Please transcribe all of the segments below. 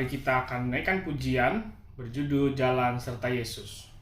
Mari kita akan naikkan pujian berjudul Jalan Serta Yesus.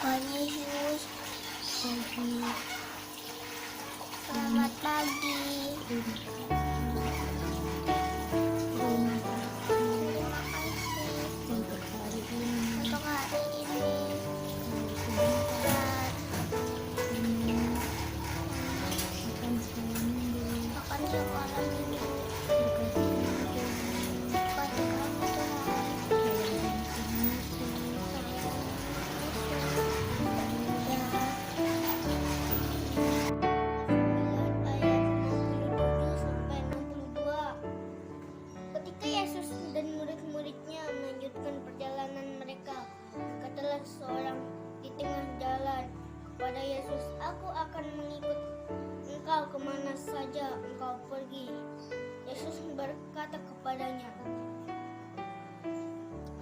Tuhan Yesus, selamat pagi. Terima kasih untuk hari ini. Makan sekolah minggu. Berkati kami Tuhan. Ketika Yesus dan murid-muridnya melanjutkan perjalanan mereka, berkatalah seorang di tengah jalan kepada Yesus, "Aku akan mengikut engkau kemana saja engkau pergi." Yesus berkata kepadanya,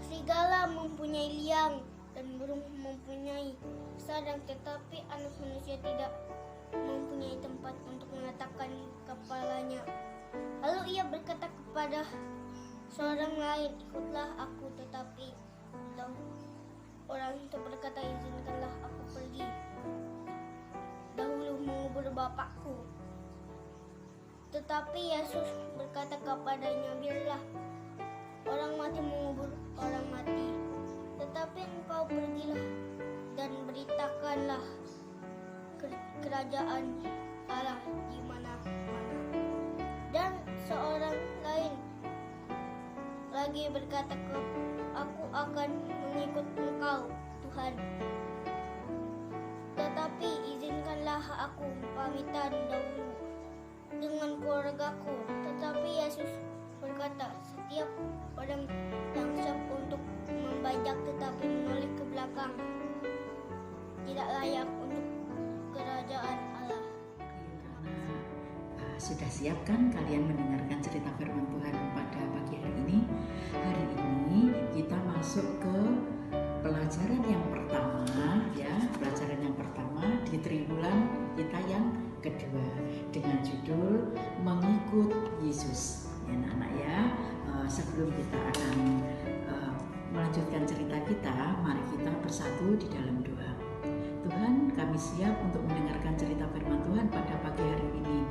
"Serigala mempunyai liang dan burung mempunyai sarang, tetapi Anak Manusia tidak mempunyai tempat untuk meletakkan kepalanya." Lalu ia berkata kepada seorang lain, "Ikutlah aku." Tetapi orang itu berkata, "Izinkanlah aku pergi dahulu mengubur Bapakku." Tetapi Yesus berkata kepadanya, "Biarlah orang mati mengubur orang mati, tetapi engkau pergilah dan beritakanlah kerajaan Allah di mana-mana." Dan seorang lain lagi berkata, "Aku akan mengikut engkau, Tuhan, tetapi izinkanlah aku pamitan dahulu dengan keluargaku." Tetapi Yesus berkata, "Setiap orang yang siap untuk membajak tetapi menoleh ke belakang tidak layak untuk kerajaan Allah." Sudah siap kan kalian mendengarkan cerita firman Tuhan pada pagi hari ini? Hari ini kita masuk ke pelajaran yang pertama, ya, pelajaran yang pertama di triwulan kita yang kedua dengan judul Mengikut Yesus. Ya, anak-anak ya, sebelum kita akan melanjutkan cerita kita, mari kita bersatu di dalam doa. Tuhan, kami siap untuk mendengarkan cerita firman Tuhan pada pagi hari ini.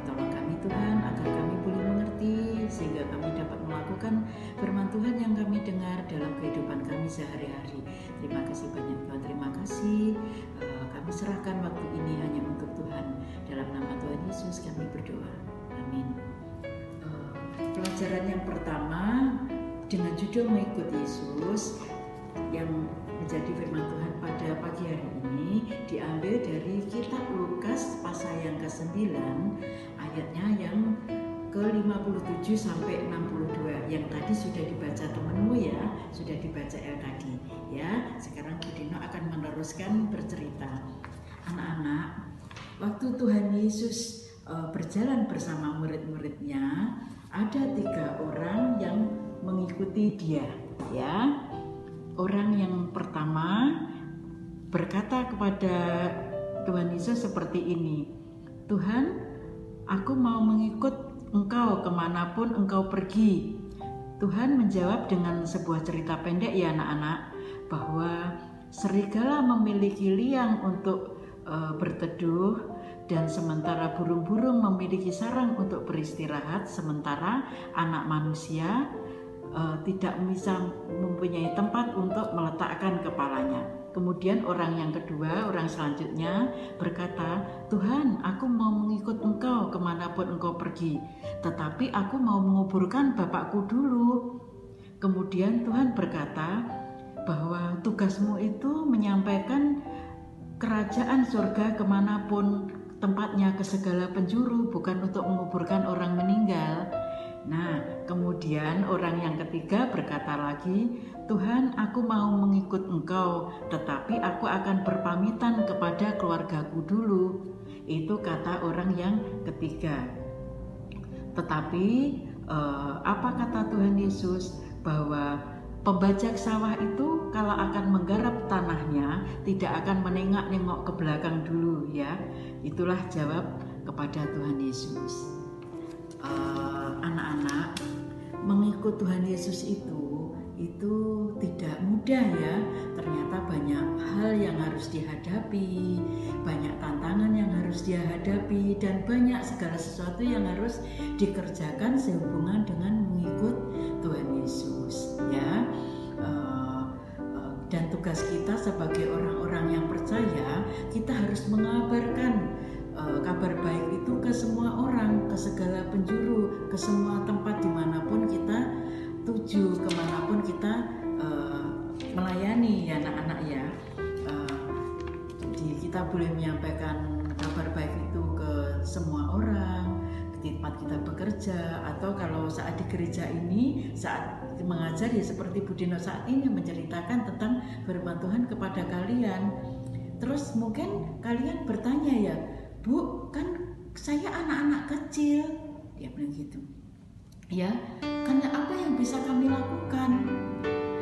Tolong kami Tuhan, agar kami boleh mengerti, sehingga kami dapat melakukan firman Tuhan yang kami dengar dalam kehidupan kami sehari-hari. Terima kasih banyak Tuhan, terima kasih. Kami serahkan waktu ini hanya untuk Tuhan. Dalam nama Tuhan Yesus kami berdoa. Amin. Pelajaran yang pertama dengan judul Mengikut Yesus yang menjadi firman Tuhan pada pagi hari ini diambil dari kitab Lukas pasal yang ke-9 ayatnya yang ke-57 sampai 62 yang tadi sudah dibaca temanmu ya, sudah dibaca tadi ya. Sekarang Bu Dino akan meneruskan bercerita. Anak-anak, waktu Tuhan Yesus berjalan bersama murid-muridnya, ada 3 orang yang mengikuti dia ya. Orang yang pertama berkata kepada Tuhan Yesus seperti ini, Tuhan, aku mau mengikut Engkau kemanapun Engkau pergi. Tuhan menjawab dengan sebuah cerita pendek ya anak-anak, bahwa serigala memiliki liang untuk berteduh, dan sementara burung-burung memiliki sarang untuk beristirahat, sementara anak manusia tidak bisa mempunyai tempat untuk meletakkan kepalanya. Kemudian orang yang kedua, orang selanjutnya berkata, Tuhan, aku mau mengikut Engkau kemanapun Engkau pergi, tetapi aku mau menguburkan bapakku dulu. Kemudian Tuhan berkata bahwa tugasmu itu menyampaikan kerajaan surga kemanapun tempatnya, ke segala penjuru, bukan untuk menguburkan orang meninggal. Nah, kemudian orang yang ketiga berkata lagi, Tuhan, aku mau mengikut Engkau, tetapi aku akan berpamitan kepada keluargaku dulu. Itu kata orang yang ketiga. Tetapi apa kata Tuhan Yesus? Bahwa pembajak sawah itu kalau akan menggarap tanahnya tidak akan menengok-nengok ke belakang dulu ya. Itulah jawab kepada Tuhan Yesus. Anak-anak, mengikut Tuhan Yesus itu tidak mudah ya. Ternyata banyak hal yang harus dihadapi, banyak tantangan yang harus dihadapi, dan banyak segala sesuatu yang harus dikerjakan sehubungan dengan mengikut Tuhan Yesus ya. Dan tugas kita sebagai orang-orang yang percaya, kita harus mengabarkan kabar baik itu ke semua orang, ke segala penjuru, ke semua tempat dimanapun kita tuju, kemanapun kita melayani ya anak-anak ya. Jadi kita boleh menyampaikan kabar baik itu ke semua orang, di tempat kita bekerja, atau kalau saat di gereja ini, saat mengajar ya seperti Bu Dino saat ini menceritakan tentang firman Tuhan kepada kalian. Terus mungkin kalian bertanya ya, Bu, kan saya anak-anak kecil, dia bilang gitu ya, karena apa yang bisa kami lakukan?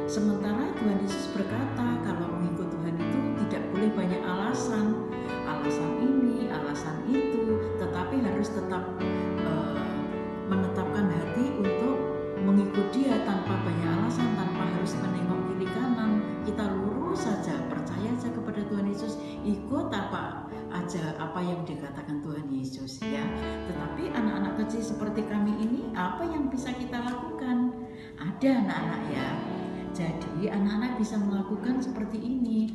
Sementara Tuhan Yesus berkata kalau mengikut Tuhan itu tidak boleh banyak alasan ini, alasan itu, tetapi harus tetap menetapkan hati untuk mengikut Dia tanpa banyak alasan, tanpa harus menengok kiri kanan. Kita lurus saja, percaya saja kepada Tuhan Yesus, ikut apa aja apa yang dikatakan Tuhan Yesus ya. Tetapi anak-anak kecil seperti kami ini, apa yang bisa kita lakukan? Ada anak-anak ya. Jadi anak-anak bisa melakukan seperti ini.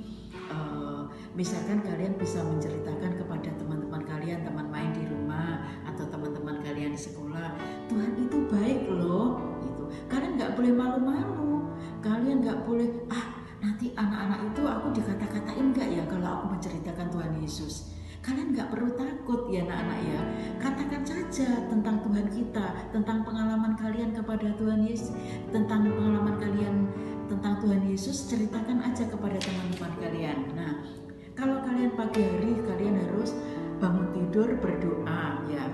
Misalkan kalian bisa menceritakan kepada teman-teman kalian, teman main di rumah atau teman-teman kalian di sekolah, Tuhan itu baik loh. Gitu. Kalian nggak boleh malu-malu. Kalian nggak boleh nanti anak-anak itu aku dikata-katain nggak ya kalau aku menceritakan Tuhan Yesus. Kalian nggak perlu takut ya anak-anak ya. Katakan saja tentang Tuhan kita, tentang pengalaman kalian kepada Tuhan Yesus, tentang pengalaman kalian tentang Tuhan Yesus, ceritakan aja kepada teman-teman kalian. Nah, kalau kalian pagi hari kalian harus bangun tidur berdoa ya.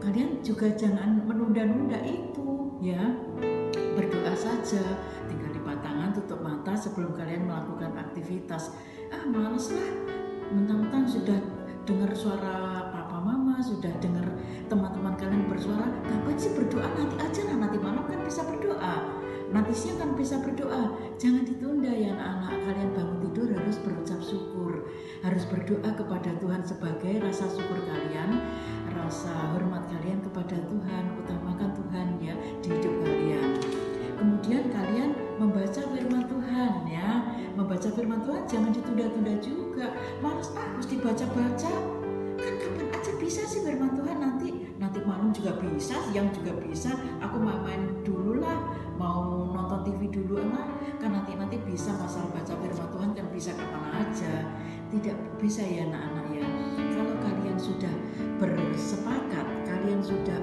Kalian juga jangan menunda-nunda itu ya. Berdoa saja, tinggal lipat tangan, tutup mata sebelum kalian melakukan aktivitas. Males lah, mentang-mentang sudah dengar suara papa mama, sudah dengar teman-teman kalian bersuara, kapan sih berdoa? Nanti aja lah, nanti malam kan bisa berdoa, nanti siang kan bisa berdoa. Jangan ditunda ya anak-anak. Kalian bangun tidur harus berucap syukur, harus berdoa kepada Tuhan sebagai rasa syukur kalian, rasa hormat kalian kepada Tuhan. Utamakan Tuhan ya di hidup kalian. Kemudian kalian membaca firman Tuhan ya. Membaca firman Tuhan jangan ditunda-tunda juga. Malas harus dibaca-baca. Kan kapan aja bisa sih firman Tuhan, nanti malam juga bisa, siang juga bisa. Aku mau main dulu lah, mau nonton TV dulu lah. Kan nanti bisa masalah baca firman Tuhan kan bisa kapan aja. Tidak bisa ya anak-anak ya. Kalau kalian sudah bersepakat, kalian sudah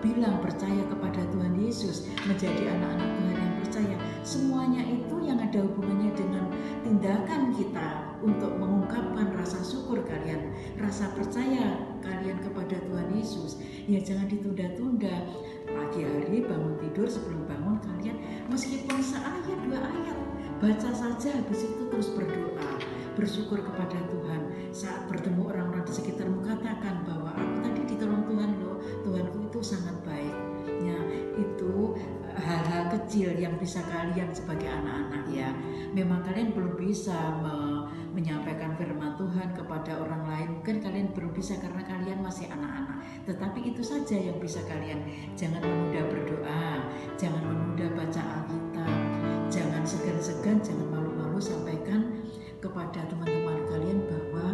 bilang percaya kepada Tuhan Yesus, menjadi anak-anak Tuhan yang percaya, semuanya itu yang ada hubungannya dengan tindakan kita untuk mengungkapkan rasa syukur kalian, rasa percaya kalian kepada Tuhan Yesus. Ya jangan ditunda-tunda. Pagi hari bangun tidur, sebelum bangun kalian meskipun seayat 2 ayat baca saja, habis itu terus berdoa, bersyukur kepada Tuhan. Saat bertemu orang-orang di sekitarmu, katakan bahwa aku tadi ditolong Tuhan loh, Tuhanku itu sangat baik. Ya, itu hal-hal kecil yang bisa kalian sebagai anak-anak ya. Memang kalian belum bisa menyampaikan firman Tuhan kepada orang lain, mungkin kalian belum bisa karena kalian masih anak-anak. Tetapi itu saja yang bisa kalian. Jangan menunda berdoa, jangan menunda baca Alkitab, jangan segan-segan, jangan malu-malu, sampaikan kepada teman-teman kalian bahwa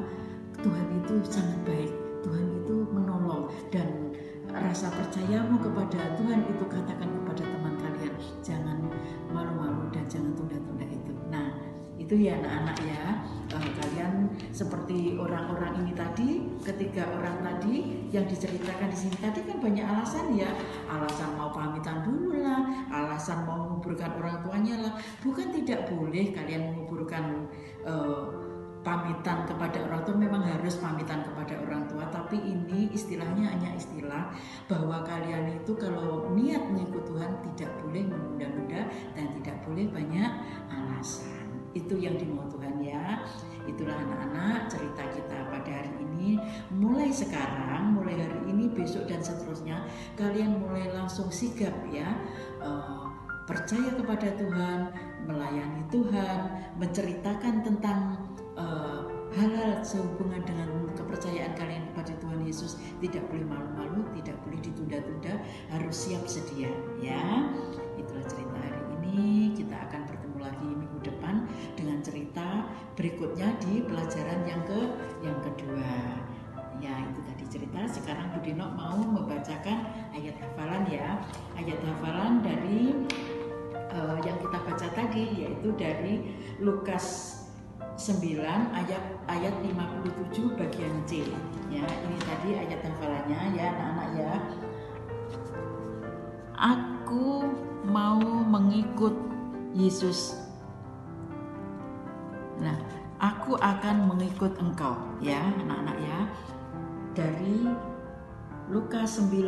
Tuhan itu sangat baik, Tuhan itu menolong, dan rasa percayamu kepada Tuhan itu katakan kepada teman kalian. Jangan malu-malu dan jangan tunda-tunda itu. Nah, itu ya anak-anak ya. Kalian seperti orang-orang ini tadi, ketiga orang tadi yang diceritakan di sini tadi kan banyak alasan ya. Alasan mau pamitan dulu lah, alasan mau menguburkan orang tuanya lah. Bukan tidak boleh kalian menguburkan pamitan kepada orang tua, memang harus pamitan kepada orang tua, tapi ini istilahnya hanya istilah bahwa kalian itu kalau niat mengikut Tuhan tidak boleh menunda-nunda dan tidak boleh banyak alasan. Itu yang dimau Tuhan ya. Itulah anak-anak cerita kita pada hari ini. Mulai sekarang, mulai hari ini, besok dan seterusnya, kalian mulai langsung sigap ya, percaya kepada Tuhan, melayani Tuhan, menceritakan tentang hal-hal sehubungan dengan kepercayaan kalian kepada Tuhan Yesus. Tidak boleh malu-malu, tidak boleh ditunda-tunda, harus siap sedia ya. Itulah cerita hari ini. Kita akan bertemu lagi minggu depan dengan cerita berikutnya di pelajaran yang kedua. Ya, itu tadi cerita. Sekarang Budino mau membacakan ayat hafalan ya. Ayat hafalan dari yang kita baca tadi, yaitu dari Lukas 9 ayat 57 bagian C ya. Ini tadi ayat hafalannya ya anak-anak ya. Aku mau mengikut Yesus. Nah, aku akan mengikut engkau ya anak-anak ya. Dari Lukas 9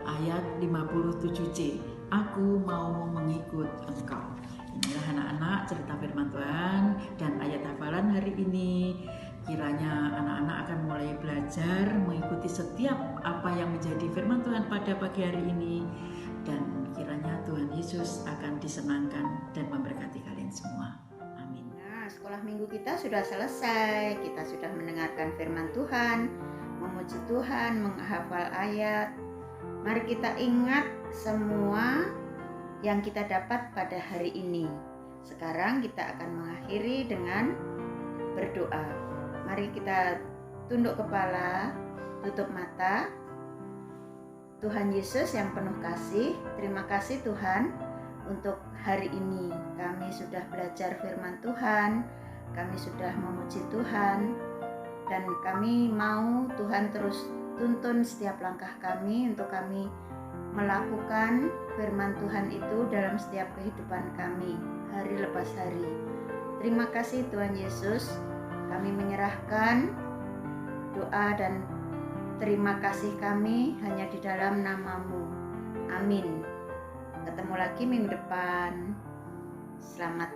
ayat 57C. Aku mau mengikut engkau. Inilah anak-anak cerita firman Tuhan dan ayat hafalan hari ini. Kiranya anak-anak akan mulai belajar mengikuti setiap apa yang menjadi firman Tuhan pada pagi hari ini. Dan kiranya Tuhan Yesus akan disenangkan dan memberkati kalian semua. Amin. Nah, sekolah minggu kita sudah selesai. Kita sudah mendengarkan firman Tuhan, memuji Tuhan, menghafal ayat. Mari kita ingat semua yang kita dapat pada hari ini. Sekarang kita akan mengakhiri dengan berdoa. Mari kita tunduk kepala, tutup mata. Tuhan Yesus yang penuh kasih, terima kasih Tuhan untuk hari ini. Kami sudah belajar firman Tuhan, kami sudah memuji Tuhan, dan kami mau Tuhan terus tuntun setiap langkah kami untuk kami melakukan firman Tuhan itu dalam setiap kehidupan kami, hari lepas hari. Terima kasih Tuhan Yesus, kami menyerahkan doa dan terima kasih kami hanya di dalam nama-Mu. Amin. Ketemu lagi minggu depan. Selamat